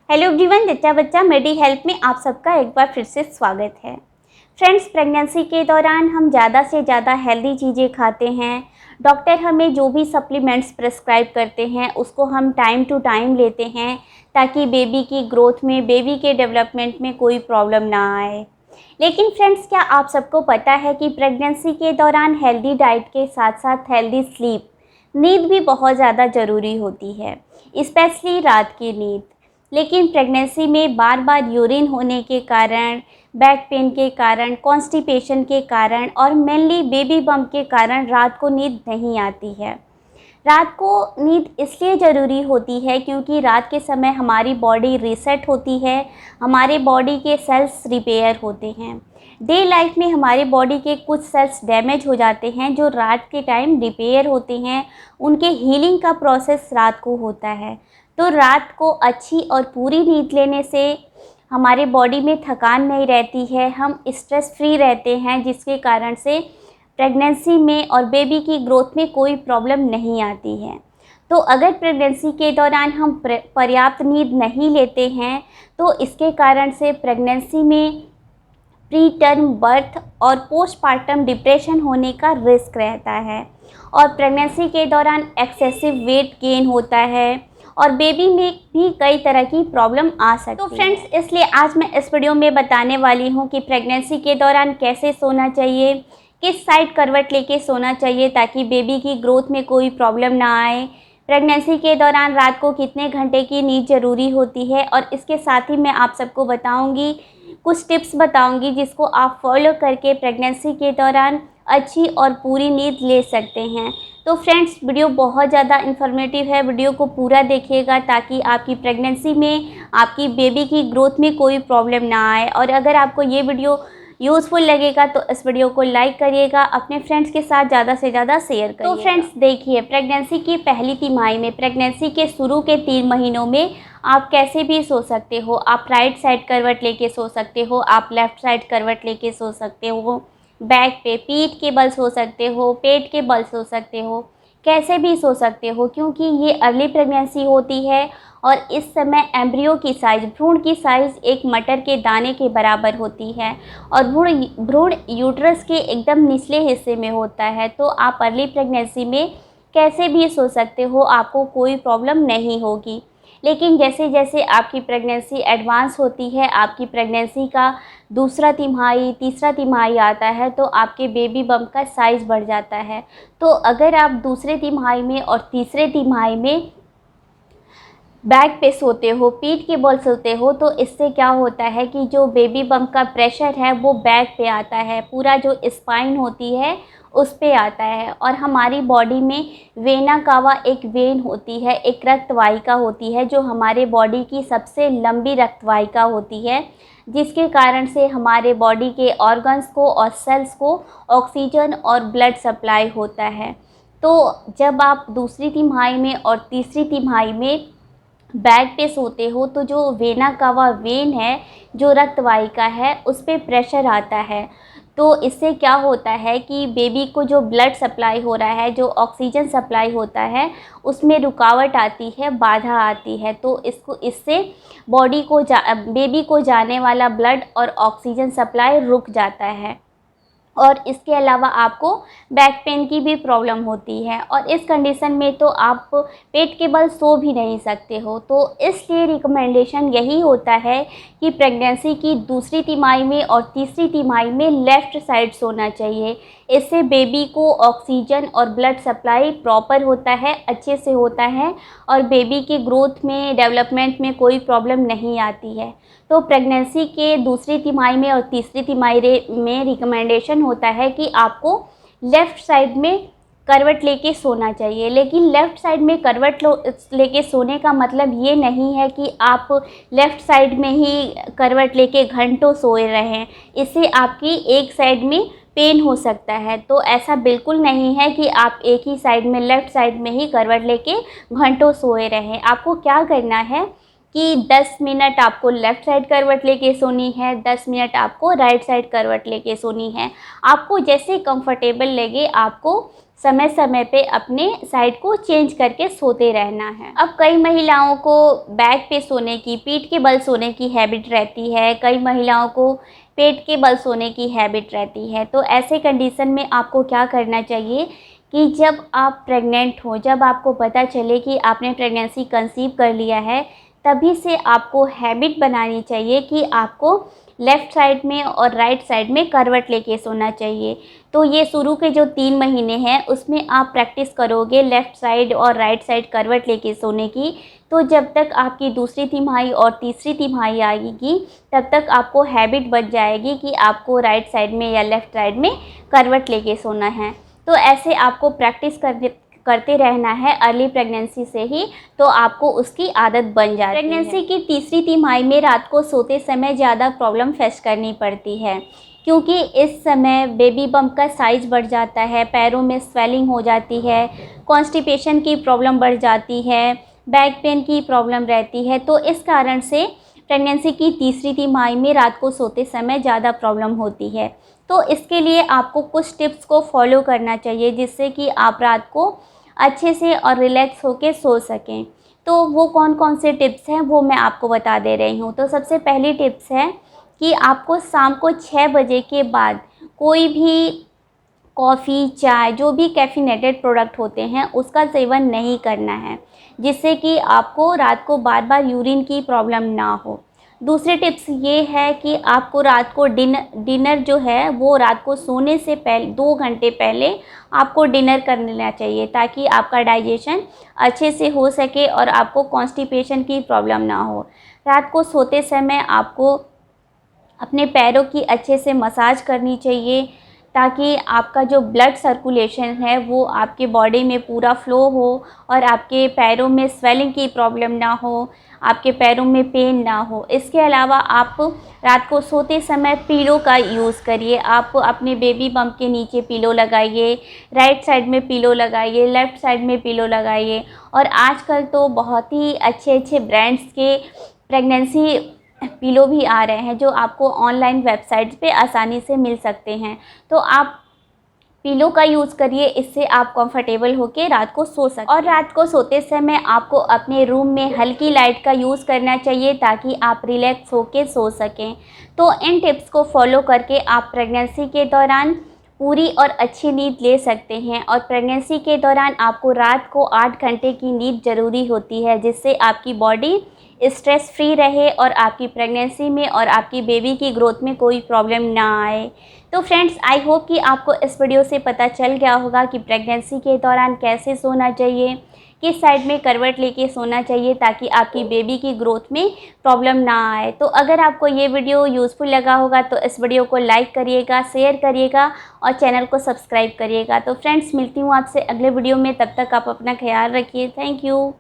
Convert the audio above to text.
Hello everyone, जच्चा बच्चा मेडी help में आप सबका एक बार फिर से स्वागत है। फ्रेंड्स, प्रेगनेंसी के दौरान हम ज़्यादा से ज़्यादा हेल्दी चीज़ें खाते हैं। डॉक्टर हमें जो भी सप्लीमेंट्स प्रिस्क्राइब करते हैं उसको हम टाइम टू टाइम लेते हैं ताकि बेबी की ग्रोथ में, बेबी के डेवलपमेंट में कोई प्रॉब्लम ना आए। लेकिन फ्रेंड्स, क्या आप सबको पता है कि प्रेगनेंसी के दौरान हेल्दी डाइट के साथ साथ हेल्दी स्लीप, नींद भी बहुत ज़्यादा ज़रूरी होती है, स्पेशली रात की नींद। लेकिन प्रेगनेंसी में बार बार यूरिन होने के कारण, बैक पेन के कारण, कॉन्स्टिपेशन के कारण और मेनली बेबी बम्प के कारण रात को नींद नहीं आती है। रात को नींद इसलिए ज़रूरी होती है क्योंकि रात के समय हमारी बॉडी रीसेट होती है, हमारे बॉडी के सेल्स रिपेयर होते हैं। डे लाइफ में हमारे बॉडी के कुछ सेल्स डैमेज हो जाते हैं जो रात के टाइम रिपेयर होते हैं, उनके हीलिंग का प्रोसेस रात को होता है। तो रात को अच्छी और पूरी नींद लेने से हमारे बॉडी में थकान नहीं रहती है, हम स्ट्रेस फ्री रहते हैं, जिसके कारण से प्रेगनेंसी में और बेबी की ग्रोथ में कोई प्रॉब्लम नहीं आती है। तो अगर प्रेगनेंसी के दौरान हम पर्याप्त नींद नहीं लेते हैं तो इसके कारण से प्रेगनेंसी में प्री टर्म बर्थ और पोस्टपार्टम डिप्रेशन होने का रिस्क रहता है और प्रेगनेंसी के दौरान एक्सेसिव वेट गेन होता है और बेबी में भी कई तरह की प्रॉब्लम आ सकती है। तो फ्रेंड्स, इसलिए आज मैं इस वीडियो में बताने वाली हूँ कि प्रेगनेंसी के दौरान कैसे सोना चाहिए, किस साइड करवट लेके सोना चाहिए ताकि बेबी की ग्रोथ में कोई प्रॉब्लम ना आए। प्रेगनेंसी के दौरान रात को कितने घंटे की नींद ज़रूरी होती है और इसके साथ ही मैं आप सबको बताऊंगी, कुछ टिप्स बताऊंगी जिसको आप फॉलो करके प्रेगनेंसी के दौरान अच्छी और पूरी नींद ले सकते हैं। तो फ्रेंड्स, वीडियो बहुत ज़्यादा इन्फॉर्मेटिव है, वीडियो को पूरा देखिएगा ताकि आपकी प्रेगनेंसी में, आपकी बेबी की ग्रोथ में कोई प्रॉब्लम ना आए। और अगर आपको ये वीडियो यूज़फुल लगेगा तो इस वीडियो को लाइक करिएगा, अपने फ्रेंड्स के साथ ज़्यादा से ज़्यादा शेयर करिएगा। तो फ्रेंड्स देखिए, प्रेगनेंसी की पहली तिमाही में, प्रेगनेंसी के शुरू के 3 महीनों में आप कैसे भी सो सकते हो। आप राइट साइड करवट लेके सो सकते हो, आप लेफ़्ट साइड करवट लेके सो सकते हो, बैक पे, पीठ के बल सो सकते हो, पेट के बल सो सकते हो, कैसे भी सो सकते हो क्योंकि ये अर्ली प्रेगनेंसी होती है और इस समय एम्ब्रियो की साइज़, भ्रूण की साइज़ एक मटर के दाने के बराबर होती है और भ्रूण यूट्रस के एकदम निचले हिस्से में होता है। तो आप अर्ली प्रेगनेंसी में कैसे भी सो सकते हो, आपको कोई प्रॉब्लम नहीं होगी। लेकिन जैसे जैसे आपकी प्रेगनेंसी एडवांस होती है, आपकी प्रेगनेंसी का दूसरा तिमाही, तीसरा तिमाही आता है तो आपके बेबी बम्प का साइज़ बढ़ जाता है। तो अगर आप दूसरे तिमाही में और तीसरे तिमाही में बैक पे सोते हो, पीठ के बल सोते हो, तो इससे क्या होता है कि जो बेबी बम्प का प्रेशर है वो बैक पे आता है, पूरा जो स्पाइन होती है उस पे आता है। और हमारी बॉडी में वेना कावा एक वेन होती है, एक रक्तवाहिका होती है जो हमारे बॉडी की सबसे लंबी रक्तवाहिका होती है, जिसके कारण से हमारे बॉडी के ऑर्गन्स को और सेल्स को ऑक्सीजन और ब्लड सप्लाई होता है। तो जब आप दूसरी तिमाही में और तीसरी तिमाही में बैक पे सोते हो तो जो वेना कावा वेन है, जो रक्तवाहिका है, उस पे प्रेशर आता है। तो इससे क्या होता है कि बेबी को जो ब्लड सप्लाई हो रहा है, जो ऑक्सीजन सप्लाई होता है, उसमें रुकावट आती है, बाधा आती है। तो इससे बेबी को जाने वाला ब्लड और ऑक्सीजन सप्लाई रुक जाता है और इसके अलावा आपको बैक पेन की भी प्रॉब्लम होती है और इस कंडीशन में तो आप पेट के बल सो भी नहीं सकते हो। तो इसलिए रिकमेंडेशन यही होता है कि प्रेगनेंसी की दूसरी तिमाही में और तीसरी तिमाही में लेफ़्ट साइड सोना चाहिए। इससे बेबी को ऑक्सीजन और ब्लड सप्लाई प्रॉपर होता है, अच्छे से होता है और बेबी की ग्रोथ में, डेवलपमेंट में कोई प्रॉब्लम नहीं आती है। तो प्रेगनेंसी के दूसरी तिमाही में और तीसरी तिमाही में रिकमेंडेशन होता है कि आपको लेफ़्ट साइड में करवट लेके सोना चाहिए। लेकिन लेफ़्ट साइड में करवट लेके सोने का मतलब ये नहीं है कि आप लेफ़्ट साइड में ही करवट लेके घंटों सोए रहें, इससे आपकी एक साइड में पेन हो सकता है। तो ऐसा बिल्कुल नहीं है कि आप एक ही साइड में, लेफ़्ट साइड में ही करवट लेके घंटों सोए रहें। आपको क्या करना है कि 10 मिनट आपको लेफ़्ट साइड करवट लेके सोनी है, 10 मिनट आपको राइट साइड करवट लेके सोनी है। आपको जैसे कंफर्टेबल लगे आपको समय समय पे अपने साइड को चेंज करके सोते रहना है। अब कई महिलाओं को बैक पे सोने की, पीठ के बल सोने की हैबिट रहती है, कई महिलाओं को पेट के बल सोने की हैबिट रहती है। तो ऐसे कंडीशन में आपको क्या करना चाहिए कि जब आप प्रेग्नेंट हो, जब आपको पता चले कि आपने प्रेगनेंसी कंसीव कर लिया है, तभी से आपको हैबिट बनानी चाहिए कि आपको लेफ़्ट साइड में और राइट साइड में करवट लेके सोना चाहिए। तो ये शुरू के जो 3 महीने हैं उसमें आप प्रैक्टिस करोगे लेफ़्ट साइड और राइट साइड करवट लेके सोने की। तो जब तक आपकी दूसरी तिमाही और तीसरी तिमाही आएगी, तब तक आपको हैबिट बन जाएगी कि आपको राइट साइड में या लेफ़्ट साइड में करवट लेके सोना है। तो ऐसे आपको प्रैक्टिस करते रहना है अर्ली प्रेगनेंसी से ही, तो आपको उसकी आदत बन जाती है। प्रेगनेंसी की तीसरी तिमाही में रात को सोते समय ज़्यादा प्रॉब्लम फेस करनी पड़ती है, क्योंकि इस समय बेबी बम्प का साइज़ बढ़ जाता है, पैरों में स्वेलिंग हो जाती है, कॉन्स्टिपेशन की प्रॉब्लम बढ़ जाती है, बैक पेन की प्रॉब्लम रहती है। तो इस कारण से प्रेगनेंसी की तीसरी तिमाही में रात को सोते समय ज़्यादा प्रॉब्लम होती है। तो इसके लिए आपको कुछ टिप्स को फॉलो करना चाहिए, जिससे कि आप रात को अच्छे से और रिलैक्स होके सो सकें। तो वो कौन कौन से टिप्स हैं वो मैं आपको बता दे रही हूँ। तो सबसे पहली टिप्स है कि आपको शाम को 6 बजे के बाद कोई भी कॉफ़ी, चाय, जो भी कैफ़ीनेटेड प्रोडक्ट होते हैं उसका सेवन नहीं करना है, जिससे कि आपको रात को बार बार यूरिन की प्रॉब्लम ना हो। दूसरी टिप्स ये है कि आपको रात को डिनर जो है वो रात को सोने से पहले 2 घंटे पहले आपको डिनर कर लेना चाहिए, ताकि आपका डाइजेशन अच्छे से हो सके और आपको कॉन्स्टिपेशन की प्रॉब्लम ना हो। रात को सोते समय आपको अपने पैरों की अच्छे से मसाज करनी चाहिए, ताकि आपका जो ब्लड सर्कुलेशन है वो आपके बॉडी में पूरा फ़्लो हो और आपके पैरों में स्वेलिंग की प्रॉब्लम ना हो, आपके पैरों में पेन ना हो। इसके अलावा आप रात को सोते समय पिलो का यूज़ करिए। आप अपने बेबी बम्प के नीचे पिलो लगाइए, राइट साइड में पिलो लगाइए, लेफ़्ट साइड में पिलो लगाइए। और आजकल तो बहुत ही अच्छे अच्छे ब्रांड्स के प्रेगनेंसी पिलो भी आ रहे हैं, जो आपको ऑनलाइन वेबसाइट्स पे आसानी से मिल सकते हैं। तो आप पिलो का यूज़ करिए, इससे आप कंफर्टेबल होके रात को सो सकते हैं। और रात को सोते समय आपको अपने रूम में हल्की लाइट का यूज़ करना चाहिए, ताकि आप रिलैक्स होके सो सकें। तो इन टिप्स को फॉलो करके आप प्रेगनेंसी के दौरान पूरी और अच्छी नींद ले सकते हैं। और प्रेगनेंसी के दौरान आपको रात को 8 घंटे की नींद ज़रूरी होती है, जिससे आपकी बॉडी स्ट्रेस फ्री रहे और आपकी प्रेगनेंसी में और आपकी बेबी की ग्रोथ में कोई प्रॉब्लम ना आए। तो फ्रेंड्स, आई होप कि आपको इस वीडियो से पता चल गया होगा कि प्रेगनेंसी के दौरान कैसे सोना चाहिए, किस साइड में करवट लेके सोना चाहिए, ताकि आपकी बेबी की ग्रोथ में प्रॉब्लम ना आए। तो अगर आपको ये वीडियो यूज़फुल लगा होगा तो इस वीडियो को लाइक करिएगा, शेयर करिएगा और चैनल को सब्सक्राइब करिएगा। तो फ्रेंड्स, मिलती हूँ आपसे अगले वीडियो में, तब तक आप अपना ख्याल रखिए। Thank you.